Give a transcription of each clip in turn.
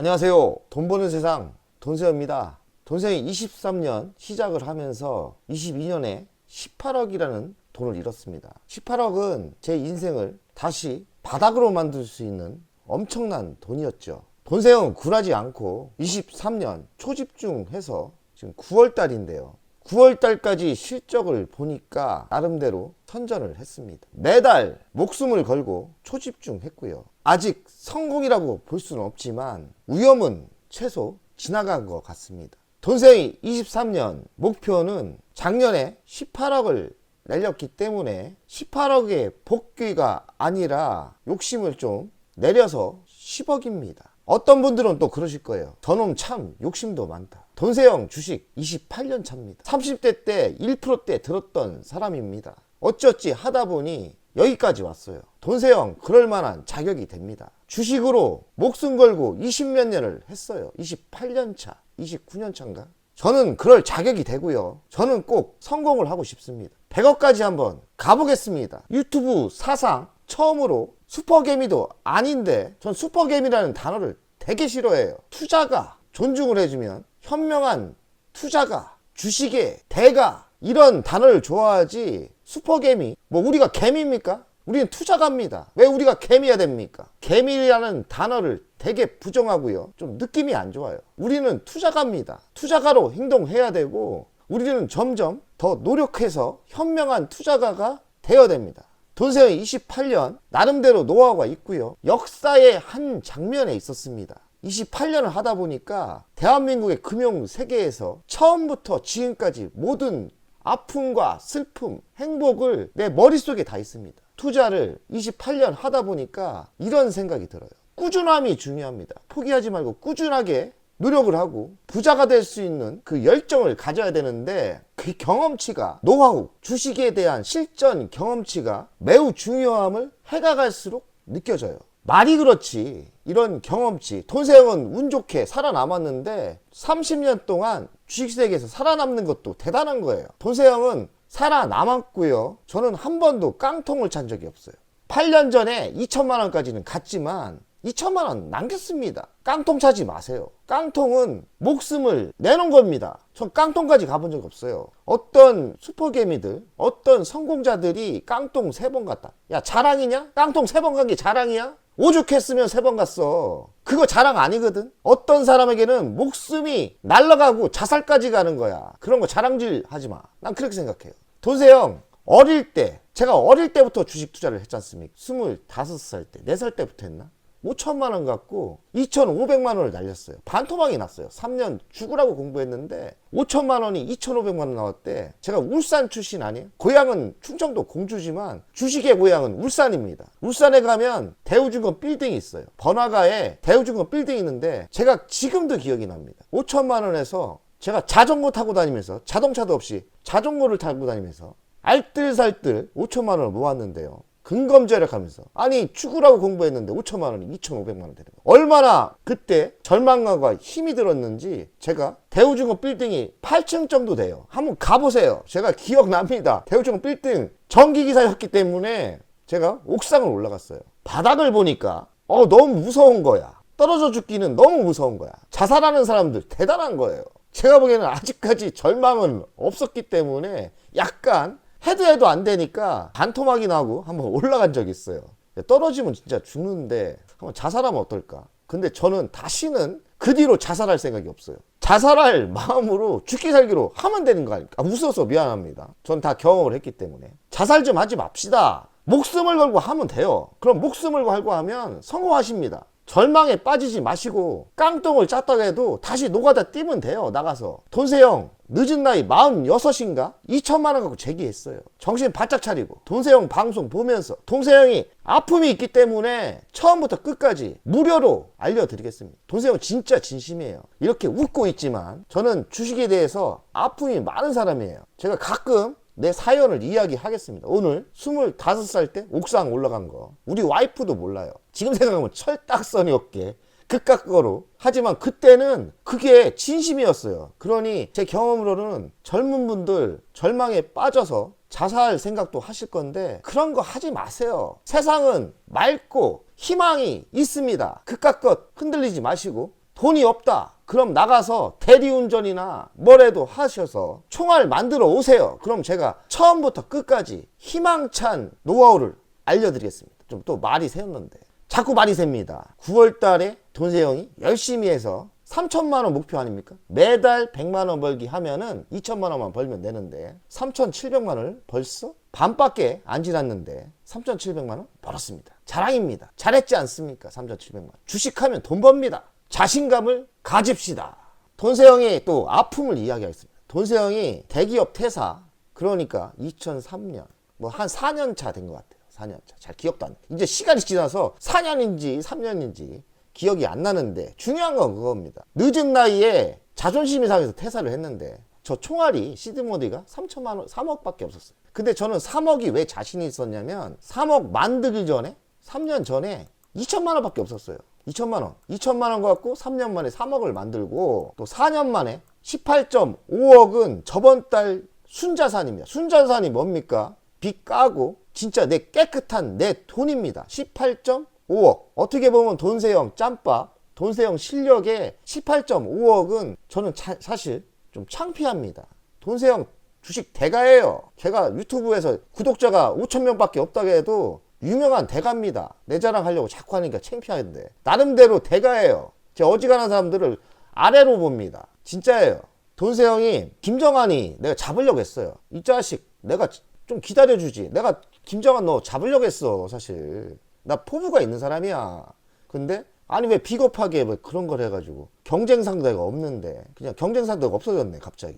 안녕하세요. 돈 버는 세상 돈세어입니다. 돈세어이 23년 시작을 하면서 22년에 18억이라는 돈을 잃었습니다. 18억은 제 인생을 다시 바닥으로 만들 수 있는 엄청난 돈이었죠. 돈세어는 굴하지 않고 23년 초집중해서 지금 9월달인데요. 9월달까지 실적을 보니까 나름대로 선전을 했습니다. 매달 목숨을 걸고 초집중했고요. 아직 성공이라고 볼 수는 없지만 위험은 최소 지나간 것 같습니다. 돈세어이 23년 목표는 작년에 18억을 날렸기 때문에 18억의 복귀가 아니라 욕심을 좀 내려서 10억입니다. 어떤 분들은 또 그러실 거예요. 저놈 참 욕심도 많다. 돈세어 주식 28년 차입니다. 30대 때 1%대 들었던 사람입니다. 어쩌지 하다 보니 여기까지 왔어요. 돈세어 그럴 만한 자격이 됩니다. 주식으로 목숨 걸고 20몇 년을 했어요. 28년 차, 29년 차인가? 저는 그럴 자격이 되고요. 저는 꼭 성공을 하고 싶습니다. 100억까지 한번 가보겠습니다. 유튜브 사상 처음으로 슈퍼개미도 아닌데 전 슈퍼개미라는 단어를 되게 싫어해요. 투자가 존중을 해주면 현명한 투자가 주식의 대가 이런 단어를 좋아하지 슈퍼개미 뭐 우리가 개미입니까? 우리는 투자가입니다. 왜 우리가 개미야 됩니까? 개미라는 단어를 되게 부정하고요. 좀 느낌이 안 좋아요. 우리는 투자가입니다. 투자가로 행동해야 되고 우리는 점점 더 노력해서 현명한 투자가가 되어야 됩니다. 돈세어 28년 나름대로 노하우가 있고요. 역사의 한 장면에 있었습니다. 28년을 하다 보니까 대한민국의 금융 세계에서 처음부터 지금까지 모든 아픔과 슬픔, 행복을 내 머릿속에 다 있습니다. 투자를 28년 하다 보니까 이런 생각이 들어요. 꾸준함이 중요합니다. 포기하지 말고 꾸준하게 노력을 하고 부자가 될 수 있는 그 열정을 가져야 되는데 그 경험치가 노하우, 주식에 대한 실전 경험치가 매우 중요함을 해가 갈수록 느껴져요. 말이 그렇지 이런 경험치 돈세어는 운 좋게 살아남았는데 30년 동안 주식세계에서 살아남는 것도 대단한 거예요. 돈세어는 살아남았고요. 저는 한 번도 깡통을 찬 적이 없어요. 8년 전에 2천만 원까지는 갔지만 2천만 원 남겼습니다. 깡통 차지 마세요. 깡통은 목숨을 내놓은 겁니다. 전 깡통까지 가본 적 없어요. 어떤 슈퍼개미들, 어떤 성공자들이 깡통 3번 갔다. 야 자랑이냐? 깡통 3번 간 게 자랑이야? 오죽했으면 3번 갔어. 그거 자랑 아니거든. 어떤 사람에게는 목숨이 날아가고 자살까지 가는 거야. 그런 거 자랑질 하지 마. 난 그렇게 생각해요. 돈세어 어릴 때 제가 어릴 때부터 주식 투자를 했지 않습니까? 25살 때 4살 때부터 했나? 5천만 원 갖고 2,500만 원을 날렸어요. 반토막이 났어요. 3년 죽으라고 공부했는데 5천만 원이 2,500만 원 나왔대. 제가 울산 출신 아니에요? 고향은 충청도 공주지만 주식의 고향은 울산입니다. 울산에 가면 대우증권 빌딩이 있어요. 번화가에 대우증권 빌딩이 있는데 제가 지금도 기억이 납니다. 5천만 원에서 제가 자전거 타고 다니면서 자동차도 없이 자전거를 타고 다니면서 알뜰살뜰 5천만 원을 모았는데요. 근검절약하면서 아니 죽으라고 공부했는데 5천만 원이 2,500만 원 되는 거예요. 얼마나 그때 절망감과 힘이 들었는지 제가 대우증권 빌딩이 8층 정도 돼요. 한번 가보세요. 제가 기억납니다. 대우증권 빌딩 전기기사였기 때문에 제가 옥상을 올라갔어요. 바닥을 보니까 너무 무서운 거야. 떨어져 죽기는 너무 무서운 거야. 자살하는 사람들 대단한 거예요. 제가 보기에는 아직까지 절망은 없었기 때문에 약간 해도 안 되니까 반토막이 나고 한번 올라간 적이 있어요. 떨어지면 진짜 죽는데 한번 자살하면 어떨까? 근데 저는 다시는 그 뒤로 자살할 생각이 없어요. 자살할 마음으로 죽기 살기로 하면 되는 거 아닙니까? 웃어서 미안합니다. 전 다 경험을 했기 때문에. 자살 좀 하지 맙시다. 목숨을 걸고 하면 돼요. 그럼 목숨을 걸고 하면 성공하십니다. 절망에 빠지지 마시고 깡통을 짰다고 해도 다시 노가다 뛰면 돼요. 나가서. 돈세어 늦은 나이 46인가 2천만 원 갖고 재기했어요. 정신 바짝 차리고 돈세어 방송 보면서 돈세어이 아픔이 있기 때문에 처음부터 끝까지 무료로 알려드리겠습니다. 돈세어 진짜 진심이에요. 이렇게 웃고 있지만 저는 주식에 대해서 아픔이 많은 사람이에요. 제가 가끔 내 사연을 이야기하겠습니다. 오늘 25살 때 옥상 올라간 거 우리 와이프도 몰라요. 지금 생각하면 철딱서니없게 그깟 거로. 하지만 그때는 그게 진심이었어요. 그러니 제 경험으로는 젊은 분들 절망에 빠져서 자살 생각도 하실 건데 그런 거 하지 마세요. 세상은 맑고 희망이 있습니다. 그깟 것 흔들리지 마시고 돈이 없다. 그럼 나가서 대리운전이나 뭐래도 하셔서 총알 만들어 오세요. 그럼 제가 처음부터 끝까지 희망찬 노하우를 알려드리겠습니다. 좀 또 말이 새었는데 자꾸 말이 셉니다. 9월 달에 돈세형이 열심히 해서 3천만 원 목표 아닙니까? 매달 100만 원 벌기 하면은 2천만 원만 벌면 되는데 3,700만 원을 벌써 반밖에 안 지났는데 3,700만 원 벌었습니다. 자랑입니다. 잘했지 않습니까? 3,700만 원. 주식하면 돈 법니다. 자신감을 가집시다. 돈세형이 또 아픔을 이야기하겠습니다. 돈세형이 대기업 퇴사, 그러니까 2003년 뭐 한 4년 차 된 것 같아요. 4년 차. 잘 기억도 안 나. 이제 시간이 지나서 4년인지 3년인지 기억이 안 나는데 중요한 건 그겁니다. 늦은 나이에 자존심이 상해서 퇴사를 했는데 저 총알이 시드모디가 3천만 원, 3억밖에 없었어요. 근데 저는 3억이 왜 자신이 있었냐면 3억 만들기 전에 3년 전에 2천만 원밖에 없었어요. 2천만 원. 2천만 원 갖고 3년 만에 3억을 만들고 또 4년 만에 18.5억은 저번 달 순자산입니다. 순자산이 뭡니까? 빚 까고 진짜 내 깨끗한 내 돈입니다. 18.5억. 어떻게 보면 돈세형 짬밥, 돈세형 실력에 18.5억은 저는 사실 좀 창피합니다. 돈세형 주식 대가예요. 제가 유튜브에서 구독자가 5,000명밖에 없다고 해도 유명한 대가입니다. 내 자랑하려고 자꾸 하니까 창피한데 나름대로 대가예요. 제 어지간한 사람들을 아래로 봅니다. 진짜예요. 돈세형이 김정한이 내가 잡으려고 했어요. 이 자식 내가 좀 기다려주지. 내가 김정한 너 잡으려고 했어. 사실 나 포부가 있는 사람이야. 근데 아니 왜 비겁하게 뭐 그런 걸 해가지고 경쟁 상대가 없는데 그냥 경쟁 상대가 없어졌네. 갑자기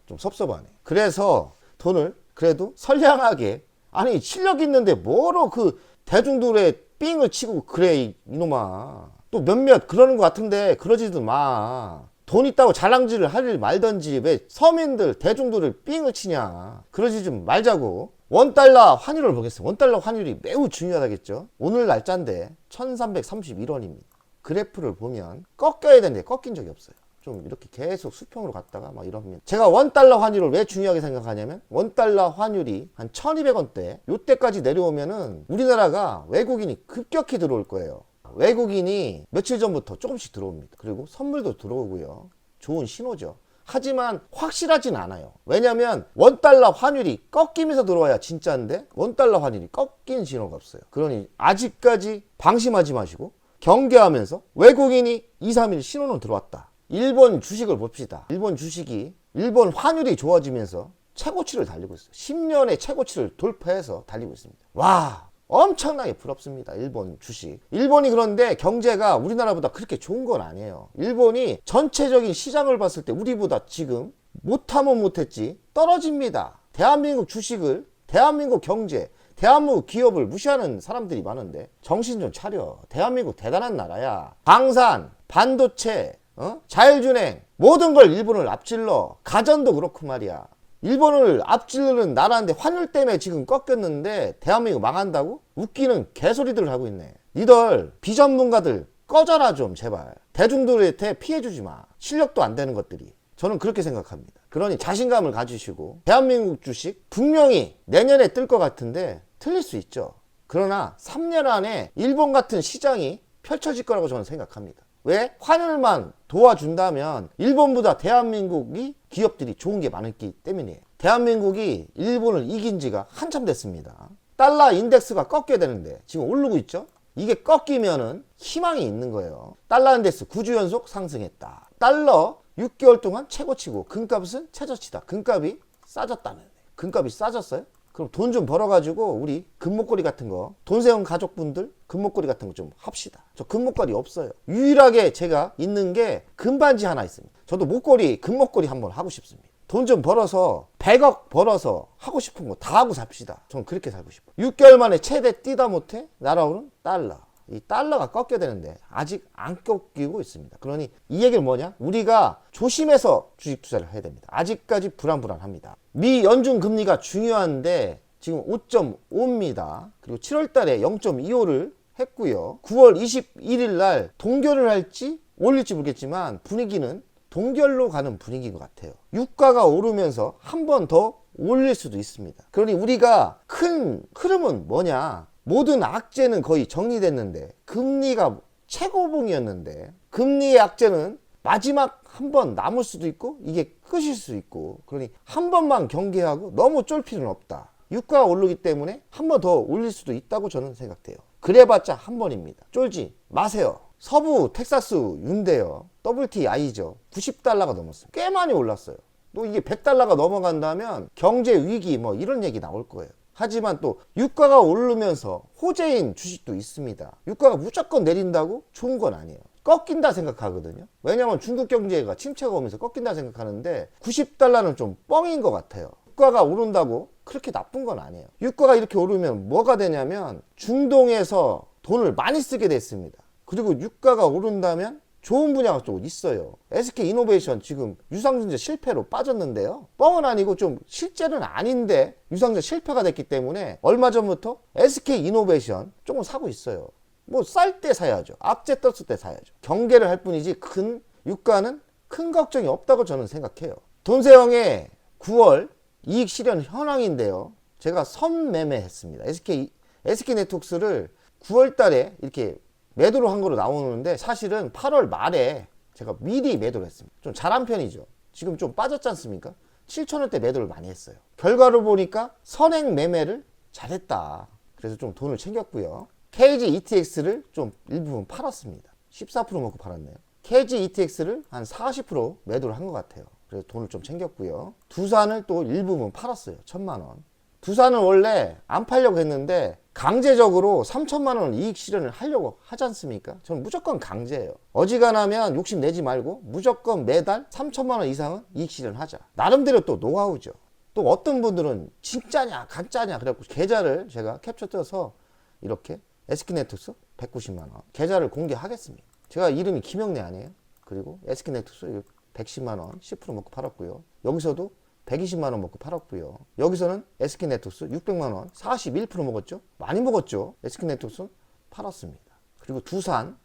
좀 섭섭하네. 그래서 돈을 그래도 선량하게, 아니 실력 있는데 뭐로 그 대중들의 삥을 치고 그래 이놈아. 또 몇몇 그러는 것 같은데 그러지도 마. 돈 있다고 자랑질을 하길 말던지 왜 서민들 대중들을 삥을 치냐. 그러지 좀 말자고. 원달러 환율을 보겠습니다. 원달러 환율이 매우 중요하다겠죠. 오늘 날짜인데 1331원입니다. 그래프를 보면 꺾여야 되는데 꺾인 적이 없어요. 좀 이렇게 계속 수평으로 갔다가 막 이러면, 제가 원달러 환율을 왜 중요하게 생각하냐면 원달러 환율이 한 1200원대 요때까지 내려오면은 우리나라가 외국인이 급격히 들어올 거예요. 외국인이 며칠 전부터 조금씩 들어옵니다. 그리고 선물도 들어오고요. 좋은 신호죠. 하지만 확실하진 않아요. 왜냐면 원달러 환율이 꺾이면서 들어와야 진짜인데 원달러 환율이 꺾인 신호가 없어요. 그러니 아직까지 방심하지 마시고 경계하면서 외국인이 2, 3일 신호는 들어왔다. 일본 주식을 봅시다. 일본 주식이 일본 환율이 좋아지면서 최고치를 달리고 있어요. 10년의 최고치를 돌파해서 달리고 있습니다. 와, 엄청나게 부럽습니다. 일본 주식. 일본이 그런데 경제가 우리나라보다 그렇게 좋은 건 아니에요. 일본이 전체적인 시장을 봤을 때 우리보다 지금 못하면 못했지 떨어집니다. 대한민국 주식을, 대한민국 경제, 대한민국 기업을 무시하는 사람들이 많은데 정신 좀 차려. 대한민국 대단한 나라야. 방산, 반도체, 자율주행 모든 걸 일본을 앞질러. 가전도 그렇고 말이야. 일본을 앞지르는 나라인데 환율 때문에 지금 꺾였는데 대한민국 망한다고? 웃기는 개소리들을 하고 있네. 니들 비전문가들 꺼져라 좀 제발. 대중들한테 피해주지 마. 실력도 안 되는 것들이. 저는 그렇게 생각합니다. 그러니 자신감을 가지시고 대한민국 주식 분명히 내년에 뜰 것 같은데 틀릴 수 있죠. 그러나 3년 안에 일본 같은 시장이 펼쳐질 거라고 저는 생각합니다. 왜? 환율만 도와준다면 일본보다 대한민국이 기업들이 좋은 게 많기 때문이에요. 대한민국이 일본을 이긴 지가 한참 됐습니다. 달러 인덱스가 꺾여야 되는데 지금 오르고 있죠? 이게 꺾이면은 희망이 있는 거예요. 달러 인덱스 9주 연속 상승했다. 달러 6개월 동안 최고치고 금값은 최저치다. 금값이 싸졌다는. 금값이 싸졌어요? 그럼 돈 좀 벌어가지고 우리 금목걸이 같은 거, 돈세운 가족분들 금목걸이 같은 거 좀 합시다. 저 금목걸이 없어요. 유일하게 제가 있는 게 금반지 하나 있습니다. 저도 목걸이, 금목걸이 한번 하고 싶습니다. 돈 좀 벌어서 100억 벌어서 하고 싶은 거 다 하고 삽시다. 저는 그렇게 살고 싶어요. 6개월 만에 최대 뛰다 못해 날아오는 달러. 이 달러가 꺾여야 되는데 아직 안 꺾이고 있습니다. 그러니 이 얘기는 뭐냐? 우리가 조심해서 주식 투자를 해야 됩니다. 아직까지 불안합니다. 미 연준 금리가 중요한데 지금 5.5입니다. 그리고 7월 달에 0.25를 했고요. 9월 21일 날 동결을 할지 올릴지 모르겠지만 분위기는 동결로 가는 분위기인 것 같아요. 유가가 오르면서 한 번 더 올릴 수도 있습니다. 그러니 우리가 큰 흐름은 뭐냐? 모든 악재는 거의 정리됐는데 금리가 최고봉이었는데 금리의 악재는 마지막 한 번 남을 수도 있고 이게 끝일 수 있고, 그러니 한 번만 경계하고 너무 쫄 필요는 없다. 유가가 오르기 때문에 한 번 더 올릴 수도 있다고 저는 생각돼요. 그래봤자 한 번입니다. 쫄지 마세요. 서부 텍사스 윤대요, WTI죠. 90달러가 넘었어요. 꽤 많이 올랐어요. 또 이게 100달러가 넘어간다면 경제 위기 뭐 이런 얘기 나올 거예요. 하지만 또 유가가 오르면서 호재인 주식도 있습니다. 유가가 무조건 내린다고 좋은 건 아니에요. 꺾인다 생각하거든요. 왜냐면 중국 경제가 침체가 오면서 꺾인다 생각하는데 90달러는 좀 뻥인 것 같아요. 유가가 오른다고 그렇게 나쁜 건 아니에요. 유가가 이렇게 오르면 뭐가 되냐면 중동에서 돈을 많이 쓰게 됐습니다. 그리고 유가가 오른다면 좋은 분야가 또 있어요. SK이노베이션 지금 유상증자 실패로 빠졌는데요. 뻥은 아니고 좀 실제는 아닌데 유상증자 실패가 됐기 때문에 얼마 전부터 SK이노베이션 조금 사고 있어요. 뭐 쌀 때 사야죠. 악재 떴을 때 사야죠. 경계를 할 뿐이지 유가는 큰 걱정이 없다고 저는 생각해요. 돈세형의 9월 이익 실현 현황인데요. 제가 선매매했습니다. SK네트웍스를 9월 달에 이렇게 매도를 한 거로 나오는데 사실은 8월 말에 제가 미리 매도를 했습니다. 좀 잘한 편이죠. 지금 좀 빠졌지 않습니까? 7,000원대 매도를 많이 했어요. 결과를 보니까 선행 매매를 잘했다. 그래서 좀 돈을 챙겼고요. KG ETX를 좀 일부분 팔았습니다. 14% 먹고 팔았네요. KG ETX를 한 40% 매도를 한 것 같아요. 그래서 돈을 좀 챙겼고요. 두산을 또 일부분 팔았어요. 1,000만 원. 두산은 원래 안 팔려고 했는데 강제적으로 3천만 원 이익 실현을 하려고 하지 않습니까? 저는 무조건 강제예요. 어지간하면 욕심내지 말고 무조건 매달 3천만 원 이상은 이익 실현하자. 나름대로 또 노하우죠. 또 어떤 분들은 진짜냐 가짜냐 그래갖고 계좌를 제가 캡처 떠서 이렇게 SK네트웍스 190만 원 계좌를 공개하겠습니다. 제가 이름이 김영래 아니에요? 그리고 SK네트웍스 110만 원 10% 먹고 팔았고요. 여기서도 120만 원 먹고 팔았고요. 여기서는 SK네트웍스 600만 원 41% 먹었죠. 많이 먹었죠. SK네트웍스 팔았습니다. 그리고 두산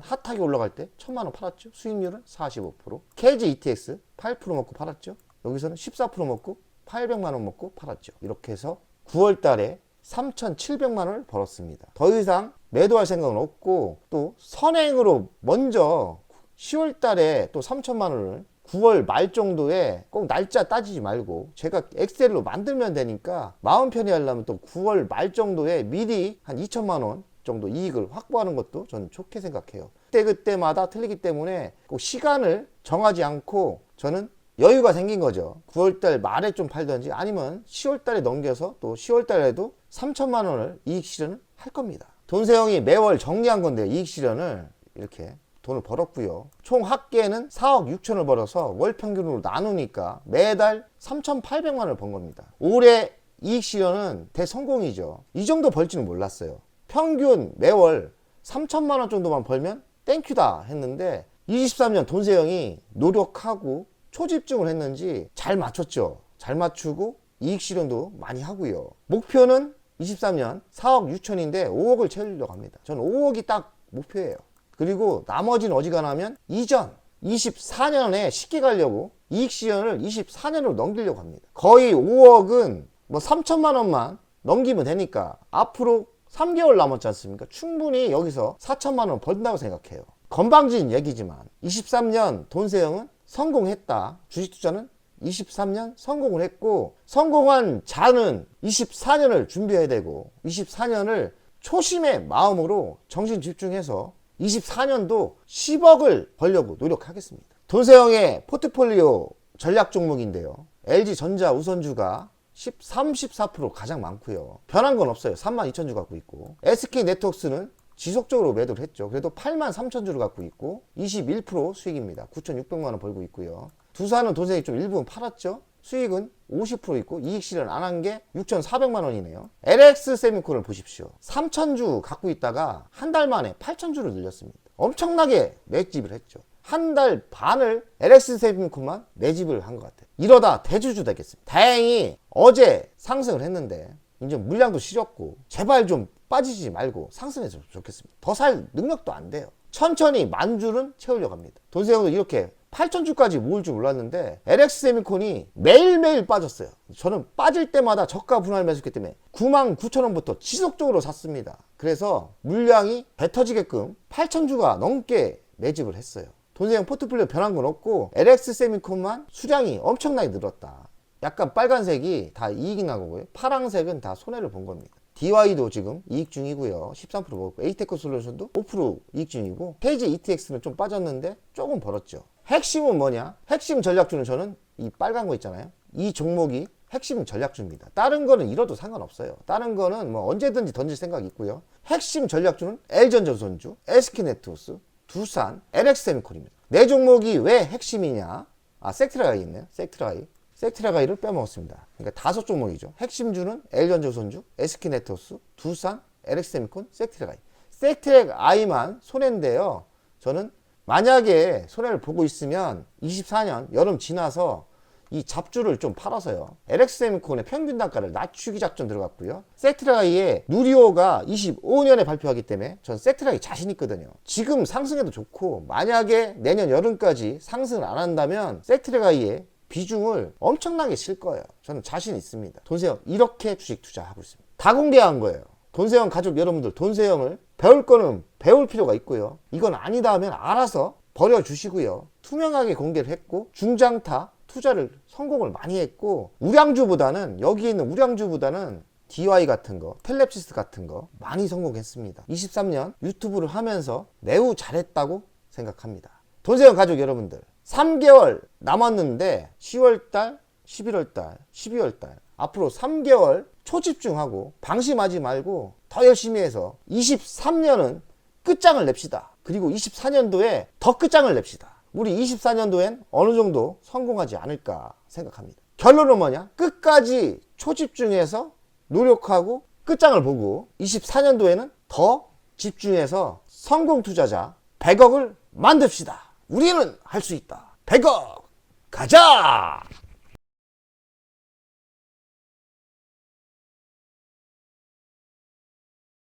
핫하게 올라갈 때 1,000만 원 팔았죠. 수익률은 45%. KG ETX 8% 먹고 팔았죠. 여기서는 14% 먹고 800만 원 먹고 팔았죠. 이렇게 해서 9월 달에 3,700만 원을 벌었습니다. 더 이상 매도할 생각은 없고 또 선행으로 먼저 10월 달에 또 3천만 원을 9월 말 정도에 꼭 날짜 따지지 말고 제가 엑셀로 만들면 되니까 마음 편히 하려면 또 9월 말 정도에 미리 한 2천만 원 정도 이익을 확보하는 것도 저는 좋게 생각해요. 그때마다 틀리기 때문에 꼭 시간을 정하지 않고 저는 여유가 생긴 거죠. 9월달 말에 좀 팔든지 아니면 10월달에 넘겨서 또 10월달에도 3천만 원을 이익 실현을 할 겁니다. 돈세형이 매월 정리한 건데요. 이익 실현을 이렇게 돈을 벌었고요. 총 합계는 4억 6천을 벌어서 월 평균으로 나누니까 매달 3,800만 원을 번 겁니다. 올해 이익 실현은 대성공이죠. 이 정도 벌지는 몰랐어요. 평균 매월 3천만 원 정도만 벌면 땡큐다 했는데 23년 돈세형이 노력하고 초집중을 했는지 잘 맞췄죠. 잘 맞추고 이익 실현도 많이 하고요. 목표는 23년 4억 6천인데 5억을 채우려고 합니다. 저는 5억이 딱 목표예요. 그리고 나머지는 어지간하면 이전 24년에 쉽게 가려고 이익 실현을 24년으로 넘기려고 합니다. 거의 5억은 뭐 3천만 원만 넘기면 되니까 앞으로 3개월 남았지 않습니까? 충분히 여기서 4천만 원 벌다고 생각해요. 건방진 얘기지만 23년 돈세형은 성공했다. 주식 투자는 23년 성공을 했고 성공한 자는 24년을 준비해야 되고 24년을 초심의 마음으로 정신 집중해서 24년도 10억을 벌려고 노력하겠습니다. 돈세형의 포트폴리오 전략 종목인데요. LG전자 우선주가 34% 가장 많고요. 변한 건 없어요. 32,000주 갖고 있고 SK네트웍스는 지속적으로 매도를 했죠. 그래도 83,000주를 갖고 있고 21% 수익입니다. 9,600만 원 벌고 있고요. 두산은 돈세형이 좀 일부분 팔았죠. 수익은 50% 있고 이익 실현 안 한 게 6,400만 원이네요. LX세미콘을 보십시오. 3,000주 갖고 있다가 한 달 만에 8,000주를 늘렸습니다. 엄청나게 매집을 했죠. 한 달 반을 LX세미콘만 매집을 한 것 같아요. 이러다 대주주 되겠습니다. 다행히 어제 상승을 했는데 이제 물량도 실었고 제발 좀 빠지지 말고 상승했으면 좋겠습니다. 더 살 능력도 안 돼요. 천천히 만주는 채우려고 합니다. 돈세형도 이렇게 8,000주까지 모을 줄 몰랐는데 LX 세미콘이 매일매일 빠졌어요. 저는 빠질 때마다 저가 분할 매수했기 때문에 99,000원부터 지속적으로 샀습니다. 그래서 물량이 배 터지게끔 8,000주가 넘게 매집을 했어요. 돈세형 포트폴리오 변한 건 없고 LX 세미콘만 수량이 엄청나게 늘었다. 약간 빨간색이 다 이익이 난 거고요. 파란색은 다 손해를 본 겁니다. DY도 지금 이익 중이고요. 13% 먹었고 에이테크 솔루션도 5% 이익 중이고 KG ETX는 좀 빠졌는데 조금 벌었죠. 핵심은 뭐냐? 핵심 전략주는 저는 이 빨간 거 있잖아요. 이 종목이 핵심 전략주입니다. 다른 거는 잃어도 상관없어요. 다른 거는 뭐 언제든지 던질 생각이 있고요. 핵심 전략주는 LG전자조선주, SK네트워크, 두산, LX세미콘입니다. 네 종목이 왜 핵심이냐? 섹트라가이 있네요. 섹트라가이를 빼먹었습니다. 그러니까 5종목이죠. 핵심주는 LG전자조선주, SK네트워크, 두산, LX세미콘, 섹트라가이. 섹트라가이만 손해인데요. 저는 만약에 손해를 보고 있으면 24년 여름 지나서 이 잡주를 좀 팔아서요. LX세미콘의 평균 단가를 낮추기 작전 들어갔고요. 섹트라가이의 누리호가 25년에 발표하기 때문에 전 섹트라가이 자신 있거든요. 지금 상승해도 좋고 만약에 내년 여름까지 상승을 안 한다면 섹트라가이의 비중을 엄청나게 칠 거예요. 저는 자신 있습니다. 돈세형 이렇게 주식 투자하고 있습니다. 다 공개한 거예요. 돈세형 가족 여러분들, 돈세형을 배울 거는 배울 필요가 있고요. 이건 아니다 하면 알아서 버려주시고요. 투명하게 공개를 했고 중장타 투자를 성공을 많이 했고 우량주보다는 여기 있는 우량주보다는 DY 같은 거, 텔랩시스 같은 거 많이 성공했습니다. 23년 유튜브를 하면서 매우 잘했다고 생각합니다. 돈세형 가족 여러분들 3개월 남았는데 10월달, 11월달, 12월달 앞으로 3개월 초집중하고 방심하지 말고 더 열심히 해서 23년은 끝장을 냅시다. 그리고 24년도에 더 끝장을 냅시다. 우리 24년도엔 어느 정도 성공하지 않을까 생각합니다. 결론은 뭐냐? 끝까지 초집중해서 노력하고 끝장을 보고 24년도에는 더 집중해서 성공 투자자 100억을 만듭시다. 우리는 할 수 있다. 100억 가자!